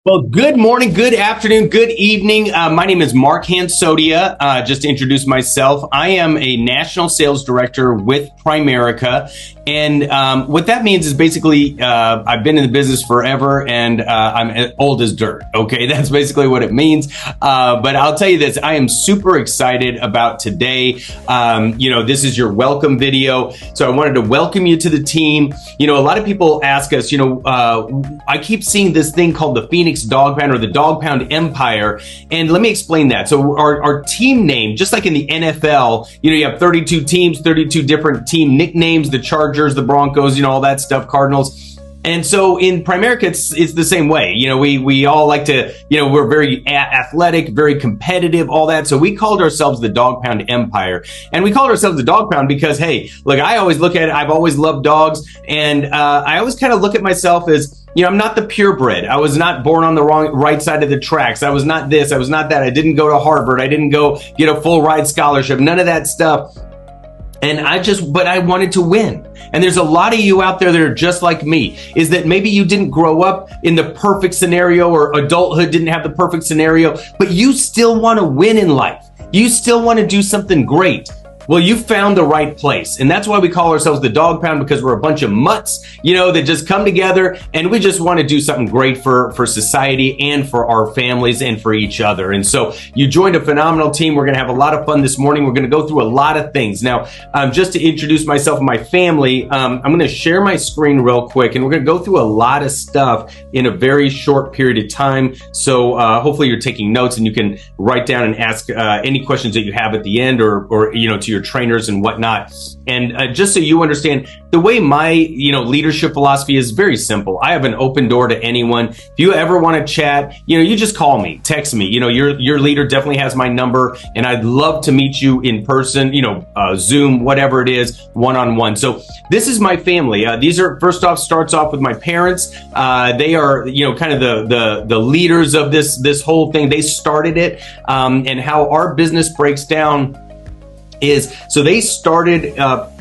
Well, good morning, good afternoon, good evening. My name is Mark Hansodia. Just to introduce myself, I am a national sales director with Primerica. And what that means is basically I've been in the business forever and I'm old as dirt. Okay, that's basically what it means. But I'll tell you this, I am super excited about today. This is your welcome video. So I wanted to welcome you to the team. A lot of people ask us, I keep seeing this thing called the Phoenix Dog Pound or the Dog Pound Empire. And let me explain that. So our team name, just like in the NFL, you have 32 teams, 32 different team nicknames, the Chargers, the Broncos, all that stuff, Cardinals. And so in Primerica, it's the same way. We all like to, we're very athletic, very competitive, all that. So we called ourselves the Dog Pound Empire. And we called ourselves the Dog Pound because, hey, look, I always look at it. I've always loved dogs. And I always kind of look at myself as, I'm not the purebred. I was not born on the right side of the tracks. I was not this. I was not that. I didn't go to Harvard. I didn't go get a full ride scholarship. None of that stuff. And but I wanted to win. And there's a lot of you out there that are just like me, is that maybe you didn't grow up in the perfect scenario or adulthood didn't have the perfect scenario, but you still want to win in life. You still want to do something great. Well, you found the right place. And that's why we call ourselves the Dog Pound, because we're a bunch of mutts, that just come together and we just want to do something great for society and for our families and for each other. And so you joined a phenomenal team. We're going to have a lot of fun this morning. We're going to go through a lot of things. Now, just to introduce myself and my family, I'm going to share my screen real quick and we're going to go through a lot of stuff in a very short period of time. So hopefully you're taking notes and you can write down and ask any questions that you have at the end or to your trainers and whatnot. And just so you understand, the way my leadership philosophy is very simple. I have an open door to anyone. If you ever want to chat, you just call me, text me. Your leader definitely has my number, and I'd love to meet you in person. Zoom, whatever it is, one-on-one. So this is my family. These are starts off with my parents. They are kind of the leaders of this whole thing. They started it, and how our business breaks down is, so they started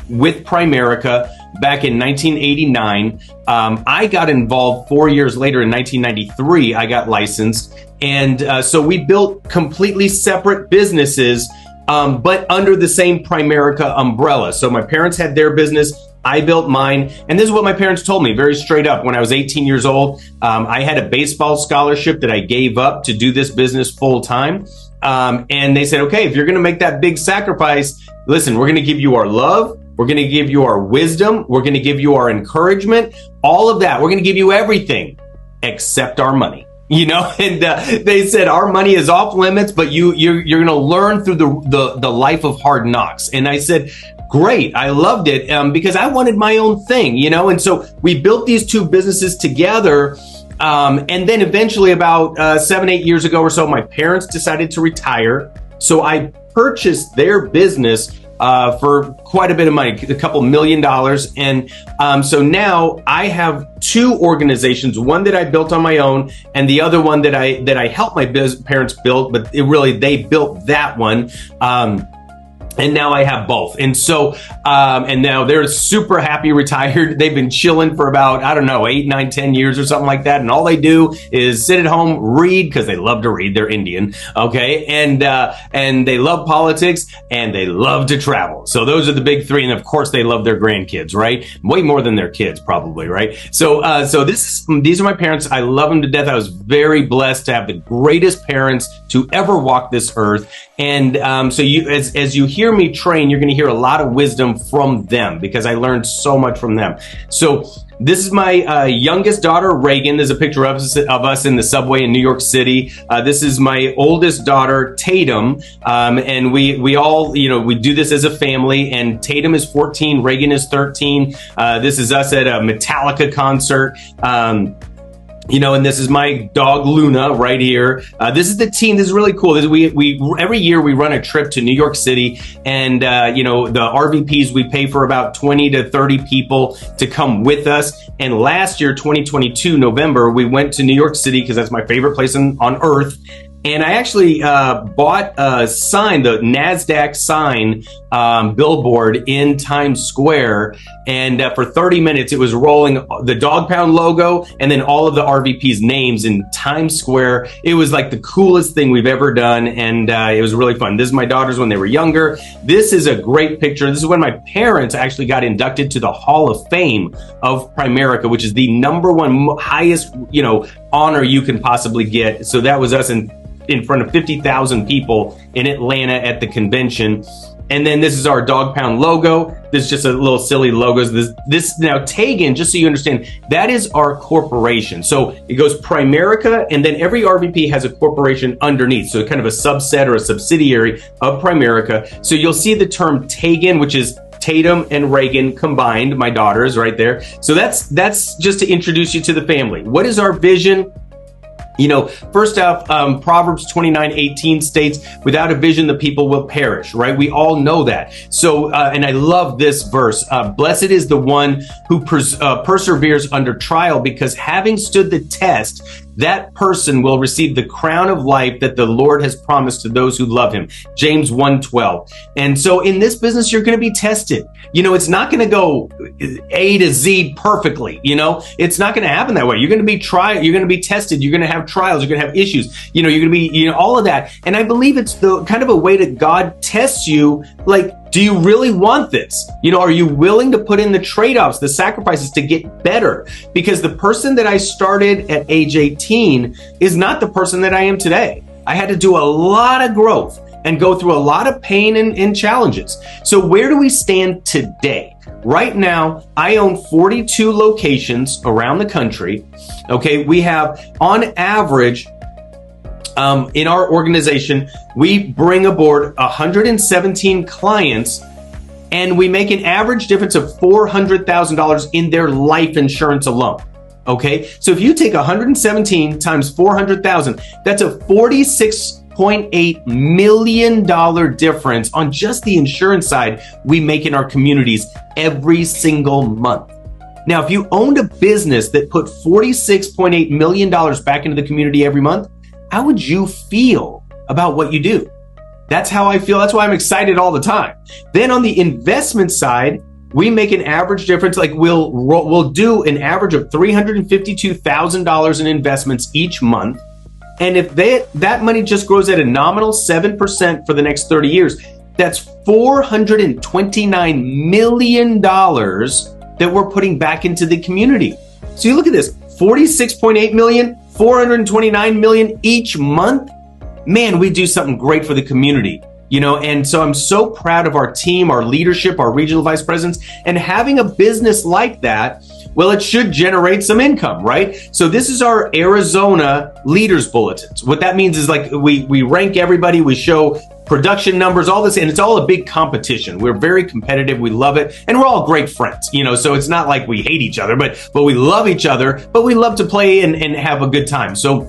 with Primerica back in 1989. I got involved 4 years later in 1993. I got licensed. And so we built completely separate businesses, but under the same Primerica umbrella. So my parents had their business. I built mine. And this is what my parents told me very straight up. When I was 18 years old, I had a baseball scholarship that I gave up to do this business full time. And they said, okay, if you're going to make that big sacrifice, listen, we're going to give you our love. We're going to give you our wisdom. We're going to give you our encouragement, all of that. We're going to give you everything except our money. And they said our money is off limits, but you're going to learn through the life of hard knocks. And I said, great. I loved it because I wanted my own thing, and so we built these two businesses together. And then eventually about 7-8 years ago or so, my parents decided to retire. So I purchased their business for quite a bit of money, a couple $1 million. And so now I have two organizations, one that I built on my own and the other one that I helped my parents build, but they built that one. And now I have both. And so, and now they're super happy retired. They've been chilling for about, 8, 9, 10 years or something like that. And all they do is sit at home, read, because they love to read. They're Indian. Okay. And they love politics and they love to travel. So those are the big three. And of course they love their grandkids, right? Way more than their kids probably, right? So these are my parents. I love them to death. I was very blessed to have the greatest parents to ever walk this earth. And so as you hear me train, you're going to hear a lot of wisdom from them because I learned so much from them. So this is my youngest daughter, Reagan. There's a picture of us in the subway in New York City. This is my oldest daughter, Tatum. And we all, we do this as a family. And Tatum is 14, Reagan is 13. This is us at a Metallica concert. And this is my dog Luna right here. This is the team. This is really cool. We every year we run a trip to New York City, and the RVPs, we pay for about 20 to 30 people to come with us. And last year, 2022 November, we went to New York City because that's my favorite place on earth. And I actually bought a sign, the NASDAQ sign billboard in Times Square. And for 30 minutes, it was rolling the Dog Pound logo and then all of the RVP's names in Times Square. It was like the coolest thing we've ever done. And it was really fun. This is my daughters when they were younger. This is a great picture. This is when my parents actually got inducted to the Hall of Fame of Primerica, which is the #1 highest, honor you can possibly get. So that was us in front of 50,000 people in Atlanta at the convention. And then this is our Dog Pound logo. This is just a little silly logos. This now Tegan, just so you understand, that is our corporation. So it goes Primerica, and then every RVP has a corporation underneath. So kind of a subset or a subsidiary of Primerica. So you'll see the term Tegan, which is Tatum and Reagan combined, my daughters right there. So that's just to introduce you to the family. What is our vision? First off, Proverbs 29:18 states, without a vision, the people will perish, right? We all know that. So, and I love this verse. Blessed is the one who perseveres under trial, because having stood the test, that person will receive the crown of life that the Lord has promised to those who love him. James 1:12. And so in this business, you're going to be tested. It's not going to go A to Z perfectly. It's not going to happen that way. You're going to be you're going to be tested. You're going to have trials. You're going to have issues. You're going to be, all of that. And I believe it's the kind of a way that God tests you. Like, do you really want this? Are you willing to put in the trade-offs, the sacrifices to get better? Because the person that I started at age 18 is not the person that I am today. I had to do a lot of growth and go through a lot of pain and challenges. So where do we stand today? Right now, I own 42 locations around the country. Okay, we have on average, in our organization, we bring aboard 117 clients, and we make an average difference of $400,000 in their life insurance alone. Okay, so if you take 117 times 400,000, that's a $46.8 million difference on just the insurance side we make in our communities every single month. Now, if you owned a business that put $46.8 million back into the community every month, how would you feel about what you do? That's how I feel. That's why I'm excited all the time. Then on the investment side, we make an average difference. Like we'll do an average of $352,000 in investments each month. And if that money just grows at a nominal 7% for the next 30 years, that's $429 million that we're putting back into the community. So you look at this, 46.8 million, 429 million each month. Man, we do something great for the community, and so I'm so proud of our team, our leadership, our regional vice presidents, and having a business like that. Well, it should generate some income, right? So this is our Arizona Leaders Bulletins. What that means is like we rank everybody, we show production numbers, all this, and it's all a big competition. We're very competitive. We love it. And we're all great friends, so it's not like we hate each other, but we love each other, but we love to play and have a good time. So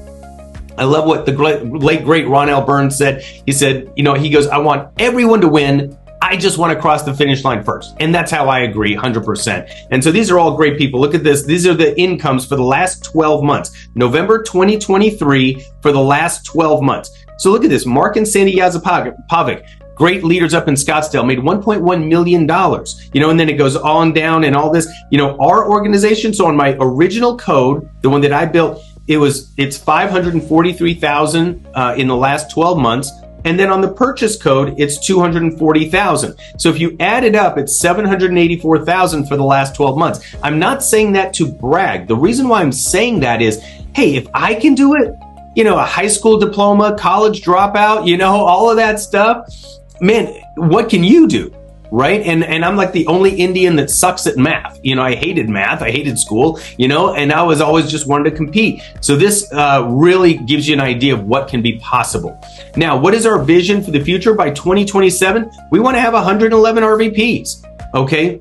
I love what the late, great Ron L. Burns said. He said, he goes, I want everyone to win. I just want to cross the finish line first. And that's how I agree 100%. And so these are all great people. Look at this. These are the incomes for the last 12 months, November 2023 for the last 12 months. So look at this. Mark and Sandy Yazapovic, great leaders up in Scottsdale, made $1.1 million, and then it goes on down and all this, our organization. So on my original code, the one that I built, it's 543,000 in the last 12 months. And then on the purchase code, it's 240,000. So if you add it up, it's 784,000 for the last 12 months. I'm not saying that to brag. The reason why I'm saying that is, hey, if I can do it, a high school diploma, college dropout, all of that stuff, man, what can you do? Right? And I'm like the only Indian that sucks at math. I hated math. I hated school, and I was always just wanted to compete. So this really gives you an idea of what can be possible. Now, what is our vision for the future? By 2027, we want to have 111 RVPs. Okay.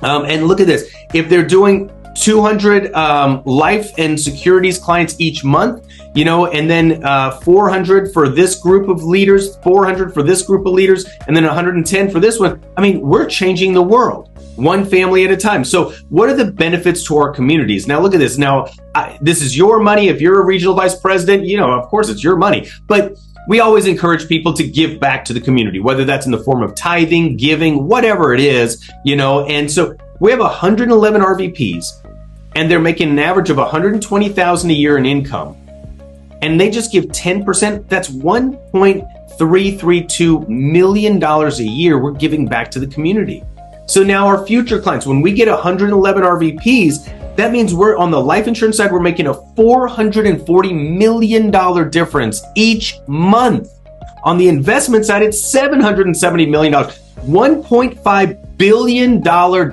And look at this. If they're doing 200 life and securities clients each month, and then 400 for this group of leaders, 400 for this group of leaders, and then 110 for this one. I mean, we're changing the world. one family at a time. So what are the benefits to our communities? Now look at this. Now, this is your money. If you're a regional vice president, of course it's your money, but we always encourage people to give back to the community, whether that's in the form of tithing, giving, whatever it is, and so we have 111 RVPs and they're making an average of $120,000 a year in income. And they just give 10%. That's $1.332 million a year we're giving back to the community. So now our future clients, when we get 111 RVPs, that means we're on the life insurance side, we're making a $440 million difference each month. On the investment side, it's $770 million, $1.5 billion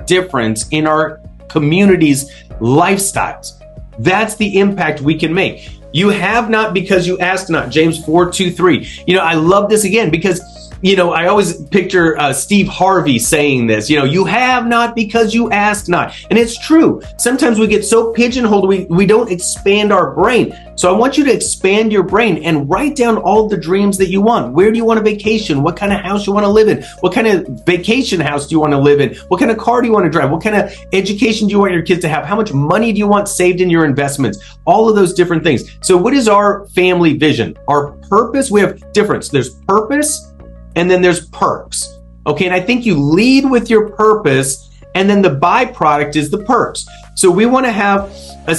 difference in our community's lifestyles. That's the impact we can make. You have not because you ask not, James 4:23. I love this again because I always picture Steve Harvey saying this, you have not because you ask not. And it's true. Sometimes we get so pigeonholed, we don't expand our brain. So I want you to expand your brain and write down all the dreams that you want. Where do you want a vacation? What kind of house you want to live in? What kind of vacation house do you want to live in? What kind of car do you want to drive? What kind of education do you want your kids to have? How much money do you want saved in your investments? All of those different things. So what is our family vision? Our purpose? We have difference. There's purpose, and then there's perks. Okay, and I think you lead with your purpose, and then the byproduct is the perks. So we want to have a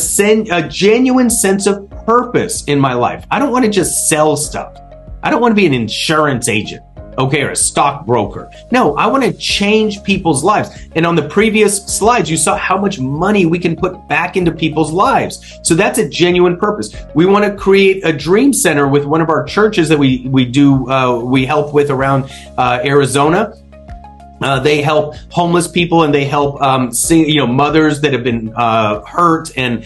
genuine sense of purpose in my life. I don't want to just sell stuff. I don't want to be an insurance agent, okay, or a stockbroker. No, I want to change people's lives. And on the previous slides, you saw how much money we can put back into people's lives. So that's a genuine purpose. We want to create a dream center with one of our churches that we help with around Arizona. They help homeless people, and they help mothers that have been hurt and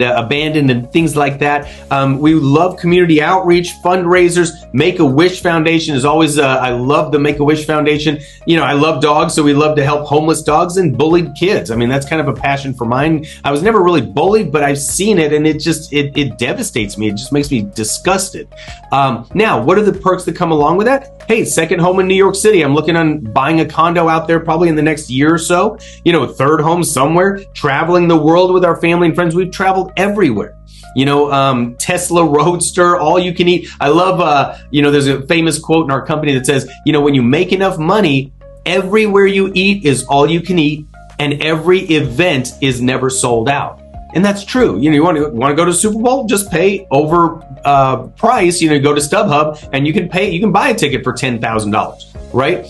abandoned and things like that. We love community outreach, fundraisers. Make-A-Wish Foundation is always, I love the Make-A-Wish Foundation. I love dogs, so we love to help homeless dogs and bullied kids. I mean, that's kind of a passion for mine. I was never really bullied, but I've seen it, and it devastates me. It just makes me disgusted. Now, what are the perks that come along with that? Hey, second home in New York City. I'm looking on buying a condo out there probably in the next year or so. Third home somewhere. Traveling the world with our family and friends. We've traveled everywhere. Tesla Roadster, all you can eat. I love, there's a famous quote in our company that says, when you make enough money, everywhere you eat is all you can eat, and every event is never sold out. And that's true. You want to go to Super Bowl? Just pay over price. Go to StubHub and you can buy a ticket for $10,000, right?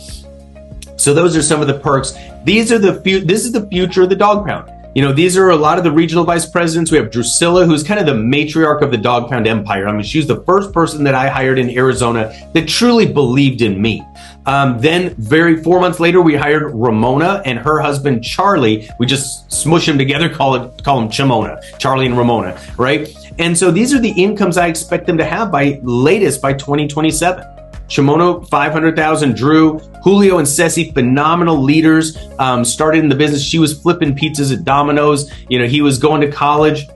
So those are some of the perks. This is the future of the dog pound. These are a lot of the regional vice presidents. We have Drusilla, who's kind of the matriarch of the dog pound empire. I mean, she's the first person that I hired in Arizona that truly believed in me. Then 4 months later, we hired Ramona and her husband, Charlie. We just smush them together, call them Chimona, Charlie and Ramona, right? And so these are the incomes I expect them to have by 2027. Chimona, 500,000. Drew, Julio and Ceci, phenomenal leaders. Started in the business. She was flipping pizzas at Domino's. He was going to college.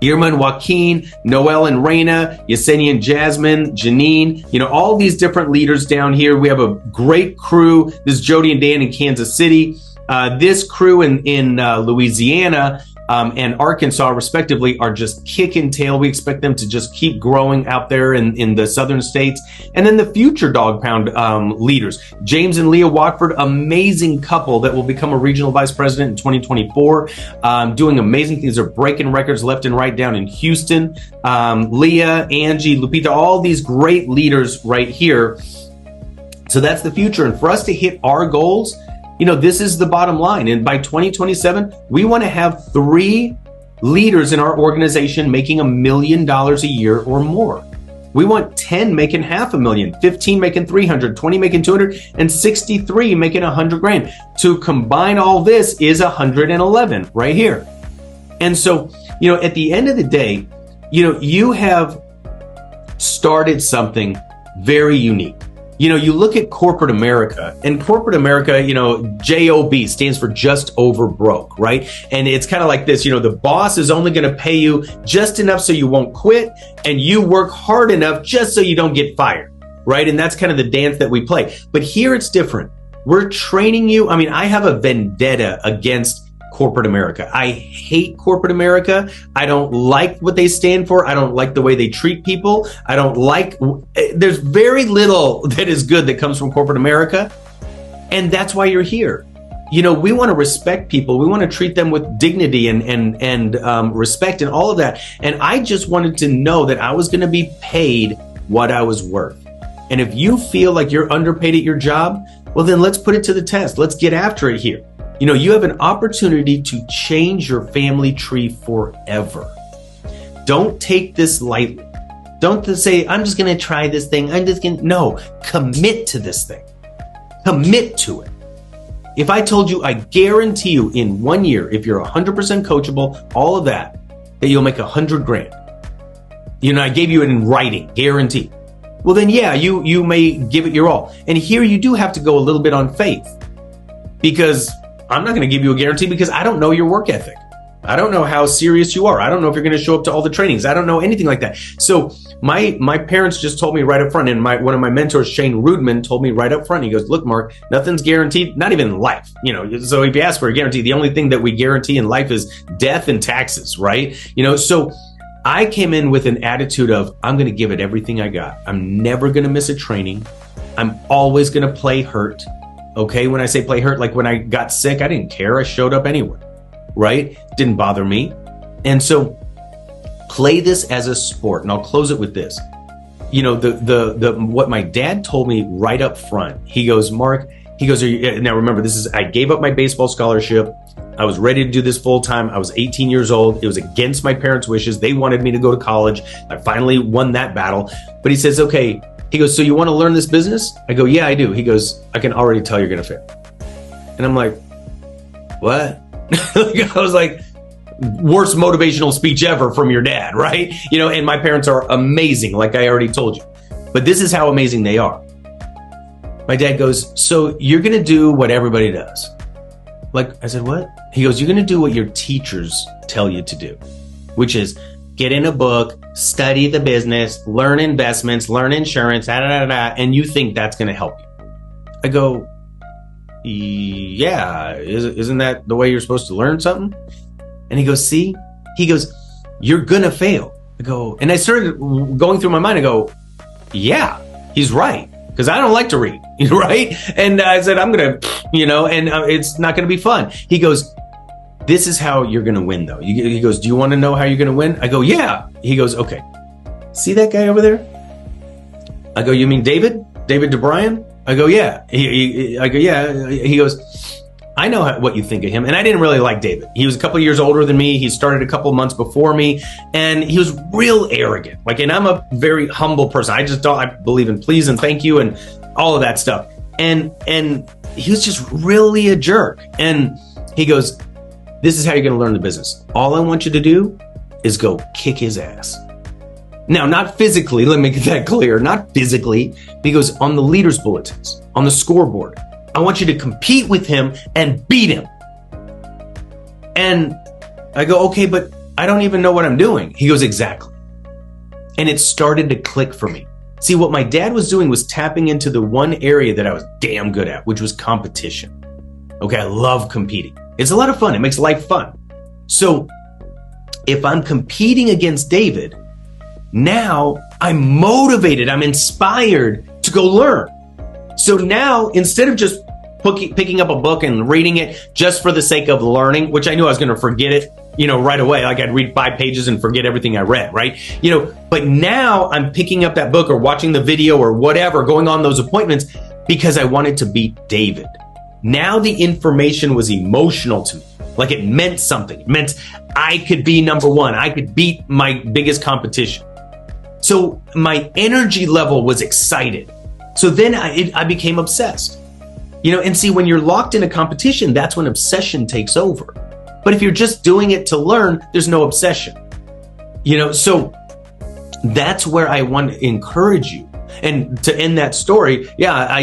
Irma and Joaquin, Noel and Reina, Yesenia and Jasmine, Janine, all these different leaders down here. We have a great crew. This is Jody and Dan in Kansas City. This crew in Louisiana and Arkansas, respectively, are just kicking tail. We expect them to just keep growing out there in the southern states. And then the future dog pound leaders, James and Leah Watford, amazing couple that will become a regional vice president in 2024, doing amazing things. They're breaking records left and right down in Houston. Leah, Angie, Lupita, all these great leaders right here. So that's the future. And for us to hit our goals, this is the bottom line. And by 2027, we want to have 3 leaders in our organization making $1 million a year or more. We want 10 making $500,000, 15 making 300, 20 making 200, and 63 making 100 grand. To combine all this is 111 right here. And so, at the end of the day, you have started something very unique. You look at corporate America, and corporate America, JOB stands for just over broke, right? And it's kind of like this, the boss is only going to pay you just enough so you won't quit, and you work hard enough just so you don't get fired, right? And that's kind of the dance that we play. But here it's different. We're training you. I mean, I have a vendetta against corporate America. I hate corporate America. I don't like what they stand for. I don't like the way they treat people. I don't like, there's very little that is good that comes from corporate America. And that's why you're here. You know, we want to respect people. We want to treat them with dignity and respect and all of that. And I just wanted to know that I was going to be paid what I was worth. And if you feel like you're underpaid at your job, well, then let's put it to the test. Let's get after it here. You know, you have an opportunity to change your family tree forever. Don't take this lightly. Don't say, I'm just going to try this thing. No, commit to this thing. Commit to it. If I told you, I guarantee you in 1 year, if you're 100% coachable, all of that you'll make $100,000. You know, I gave you it in writing, guarantee. Well, then, yeah, you may give it your all. And here you do have to go a little bit on faith, because I'm not going to give you a guarantee because I don't know your work ethic. I don't know how serious you are. I don't know if you're going to show up to all the trainings. I don't know anything like that. So my parents just told me right up front, and one of my mentors, Shane Rudman, told me right up front. He goes, look, Mark, nothing's guaranteed, not even in life. You know, so if you ask for a guarantee, the only thing that we guarantee in life is death and taxes, right? You know, so I came in with an attitude of, I'm going to give it everything I got. I'm never going to miss a training. I'm always going to play hurt. Okay, when I say play hurt, like when I got sick, I didn't care. I showed up anyway, right? Didn't bother me. And so play this as a sport. And I'll close it with this. You know, the what my dad told me right up front, he goes, Mark, he goes, now remember, I gave up my baseball scholarship. I was ready to do this full time. I was 18 years old. It was against my parents' wishes. They wanted me to go to college. I finally won that battle. But he says, okay, he goes, so you want to learn this business? I go, yeah, I do. He goes, I can already tell you're going to fail. And I'm like, what? I was like, worst motivational speech ever from your dad, right? You know, and my parents are amazing, like I already told you. But this is how amazing they are. My dad goes, so you're going to do what everybody does. Like, I said, what? He goes, you're going to do what your teachers tell you to do, which is get in a book, study the business, learn investments, learn insurance, and you think that's going to help you. I go, yeah, isn't that the way you're supposed to learn something? And he goes, see? He goes, you're going to fail. I go, and I started going through my mind. I go, yeah, he's right. Because I don't like to read, right? And I said, I'm going to, you know, and it's not going to be fun. He goes, this is how you're going to win, though. He goes, do you want to know how you're going to win? I go, yeah. He goes, okay. See that guy over there? I go, you mean David? David DeBryan? I go, yeah. I go, yeah. He goes, I know what you think of him. And I didn't really like David. He was a couple of years older than me. He started a couple months before me. And he was real arrogant. Like, and I'm a very humble person. I believe in please and thank you and all of that stuff. And he was just really a jerk. And he goes, this is how you're going to learn the business. All I want you to do is go kick his ass. Now, not physically. Let me make that clear. Not physically. He goes, on the leaders' bulletins, on the scoreboard. I want you to compete with him and beat him. And I go, okay, but I don't even know what I'm doing. He goes, exactly. And it started to click for me. See, what my dad was doing was tapping into the one area that I was damn good at, which was competition. Okay, I love competing. It's a lot of fun. It makes life fun. So if I'm competing against David, now I'm motivated, I'm inspired to go learn. So now, instead of just picking up a book and reading it just for the sake of learning, which I knew I was going to forget it, you know, right away. Like I'd read 5 pages and forget everything I read, right? You know, but now I'm picking up that book or watching the video or whatever, going on those appointments because I wanted to beat David. Now the information was emotional to me. Like it meant something. It meant I could be number one. I could beat my biggest competition. So my energy level was excited. So then I became obsessed, you know, and see, when you're locked in a competition, that's when obsession takes over. But if you're just doing it to learn, there's no obsession, you know, so that's where I want to encourage you. And to end that story, yeah,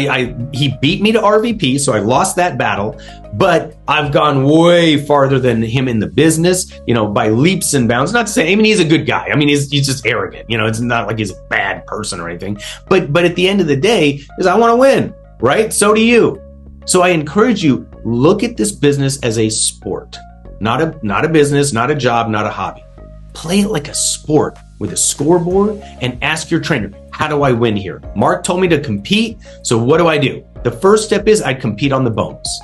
he beat me to RVP, so I lost that battle, but I've gone way farther than him in the business, you know, by leaps and bounds. Not to say, I mean, he's a good guy. I mean, he's just arrogant, you know, it's not like he's a bad person or anything, but at the end of the day is I want to win, right? So do you. So I encourage you, look at this business as a sport, not a business, not a job, not a hobby. Play it like a sport with a scoreboard and ask your trainer, how do I win here? Mark told me to compete, so what do? The first step is I compete on the bonus.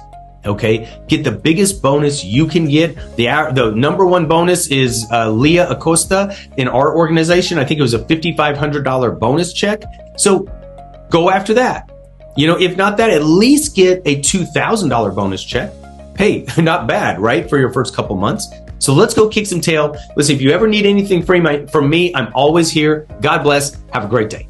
Okay, get the biggest bonus you can get. The number one bonus is Leah Acosta in our organization. I think it was a $5,500 bonus check. So go after that. If not that, at least get a $2,000 bonus check. Hey, not bad, right? For your first couple months. So let's go kick some tail. Listen, if you ever need anything from me, I'm always here. God bless. Have a great day.